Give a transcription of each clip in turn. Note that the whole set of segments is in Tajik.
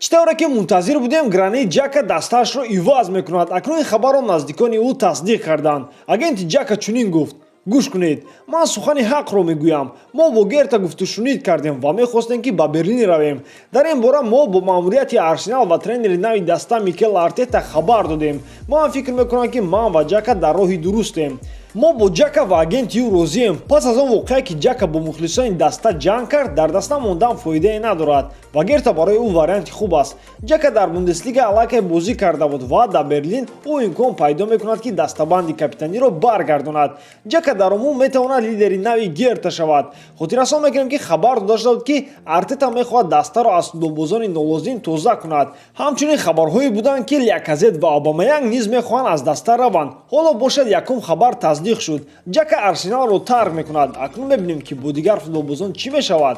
читавра ки мунтазир будем, Гранит Джака дастаашро иваз мекунад. Акнун хабарро наздикони ӯ тасдиқ карданд. Агенти Джака чунин гуфт: гӯш кунед, ман сухани ҳақро мегӯям. Мо бо Герта гуфтушунид кардем ва мехостем ки ба Берлин равем. Дар ин бора мо бо маъмурияти Арсенал ва тренери нави даста Микел Артета хабар додем. Ман фикр мекунам ки ман ва Джака дар роҳи дурустем. Мо бо Джака ва агенти ӯ розием. Пас аз он воқеае ки Джака бо мухлисони даста ҷанг кард, дар даста мондан фоидае надорад ва Герта барои ӯ варианти хуб аст. Джака дар Бундеслига аллакай бозӣ карда буд ва дар Берлин ӯ имкон пайдо мекунад ки дастабанди капитаниро баргардонад. Джака дар умум метавонад лидери нави Герта шавад. Хотиррасон мекунем ки хабар дода шуда буд ки Артета мехоҳад дастаро аз футболбозони нолозим тоза кунад. Ҳамчунин хабарҳое буданд ки Ляказет ва Обамаянг низ мехоҳанд аз даста раванд. Ҳоло бошад якум хабар тасдиқ шуд. Джака Арсеналро тарк мекунад. Акнун мебинем ки бо дигар футболбозон чӣ мешавад.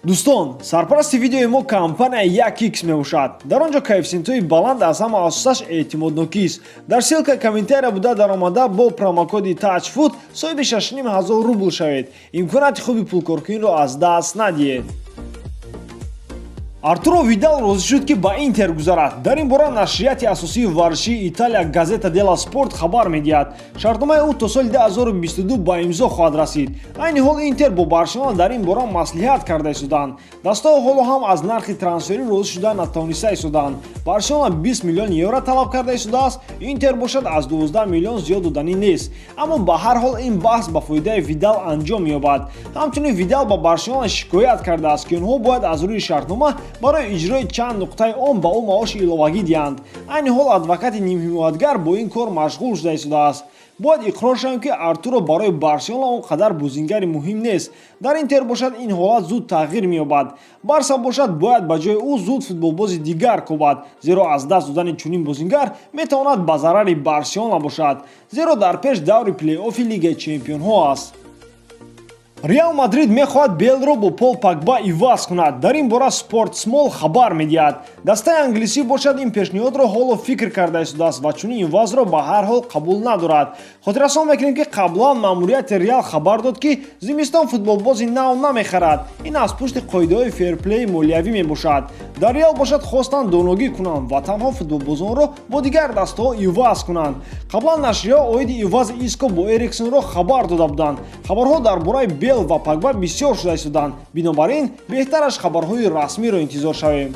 Дӯстон, сарпарасти видеои мо компания 1x мебошад. Дар он ҷо коэффициентҳои баланд аз ҳама асосаш эътимоднокист. Дар ссилка комментария буда даромада бо промокоди TouchFoot соҳиби 6500 рубл шавед. Имконияти хуби пулкоркуниро аз даст надиҳед. Артуро Видал розӣ шуд ки ба Интер гузарад. Дар ин бора нашрияти асосии варзишии Италия Газета делла Спорт хабар медиҳад. Шартномаи ӯ то соли 2022 ба имзо хоҳад расид. Айни ҳол Интер бо Барселона дар ин бора маслиҳат карда истоданд. Дастаҳо ҳоло ҳам аз нархи трансферӣ розӣ шуда натавониста истоданд. Барселона 20 миллион евро талаб карда истодааст, Интер бошад аз 12 миллион зиёд доданӣ нест. Аммо ба ҳар ҳол ин баҳс ба фоидаи Видал анҷом меёбад. Ҳамчунин Видал ба Барселона шикоят кардааст ки онҳо бояд аз рӯи шартнома барои иҷрои чанд нуқтаи он ба ӯ маоши иловагӣ диҳанд. Айни ҳол адвокати нимҳимоятгар бо ин кор машғул шуда истодааст. Бояд иқрор шавем ки Артуро барои Барселона он қадар бозингари муҳим нест. Дар Интер бошад ин ҳолат зуд тағйир меёбад. Барса бошад бояд ба ҷои ӯ зуд футболбози дигар кобад, зеро аз даст додани чунин бозингар метавонад ба зарари Барселона бошад, зеро дар пеш даври плейоффи Лигаи Чемпионҳо аст. Реал Мадрид мехоҳад Белро бо Пол Погба иваз кунад. Дар ин бора Спортсмол хабар медиҳад. Дастаи англисӣ бошад ин пешниҳодро ҳоло фикр карда истодааст ва чунин ивазро ба ҳар ҳол қабул надорад. Хотиррасон мекунем ки қаблан маъмурияти Реал хабар дод ки зимистон футболбози нав намехарад. Ин аз пушти қоидаҳои ферплеи молиявӣ мебошад. Дар Реал бошад хостанд доногӣ кунанд ва танҳо футболбозонро бо дигар дастаҳо иваз кунанд. Қаблан нашриҳо оиди ивази Иско бо Эриксонро хабар дода буданд. Хабарҳо дар бораи Бел ва Погба бисёр шуда истоданд. Бинобар ин беҳтараш хабарҳои расмиро интизор шавем.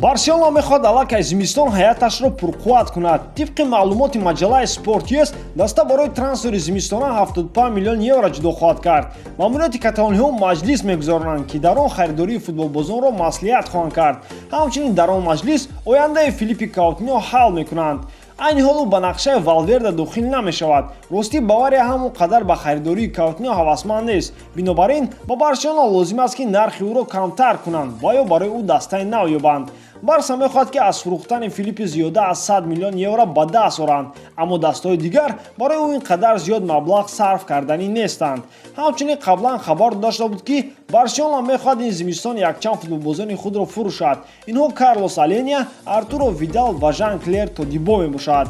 Барселона мехоҳад аллакай зимистон ҳаяташро пурқувват кунад. Тибқи маълумоти маҷаллаи Sport.us даста барои трансфери зимистона 75 миллион евро ҷудо хоҳад кард. Маъмурияти каталониҳо маҷлис мегузаронанд ки дар он харидории футболбозонро маслиҳат хоҳанд кард. Ҳамчунин дар он маҷлис ояндаи Филиппи Каутиньо ҳал мекунанд. Айни ҳол ӯ ба нақшаи Валверде дохил намешавад. Ростӣ Бавария ҳамон қадар ба харидории Каутиньо ҳавасманд нест. Бинобар ин ба Барселона лозим аст ки нархи ӯро камтар кунанд ва ё барои ӯ дастаи нав ёбанд. Барса мехоҳад ки аз фурӯхтани Филиппи зиёда аз 100 миллион евро ба даст оранд, аммо дастаҳои дигар барои ӯ ин қадар зиёд маблағ сарф карданӣ нестанд. Ҳамчунин қаблан хабар дода шуда буд ки Барселона мехоҳад ин зимистон якчанд футболбозони худро фурӯшад. Инҳо Карлос Аления, Артуро Видал ва Жан-Клер Тодибо мебошад.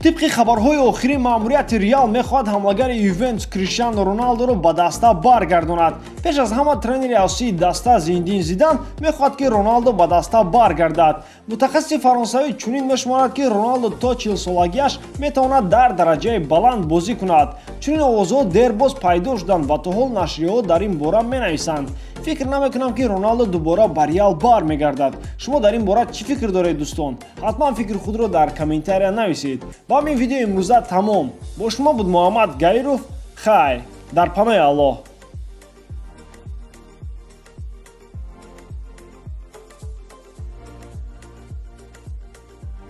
Тибқи хабарҳои охирин маъмурияти Реал мехоҳад ҳамлагари Ювентус Криштиану Роналдоро ба даста баргардонад. Пеш аз ҳама тренери асосии даста Зиндин Зидан мехоҳад ки Роналдо ба даста баргардад. Мутахассиси фаронсавӣ чунин мешуморад ки Роналдо то 40 солагиаш метавонад дар дараҷаи баланд бозӣ кунад. Чунин овозҳо дербоз пайдо шуданд ва то ҳол нашриҳо дар ин бора менависанд. Фикр намекунам ки Роналдо дубора ба Реал бармегардад. Шумо дар ин бора чӣ фикр доред дӯстон? Ҳатман фикри худро дар комментария нависед. ба ҳамин видеои имрӯза тамом. Бо шумо буд Муҳаммад Гаиров. Хайр дар паноҳи Аллоҳ.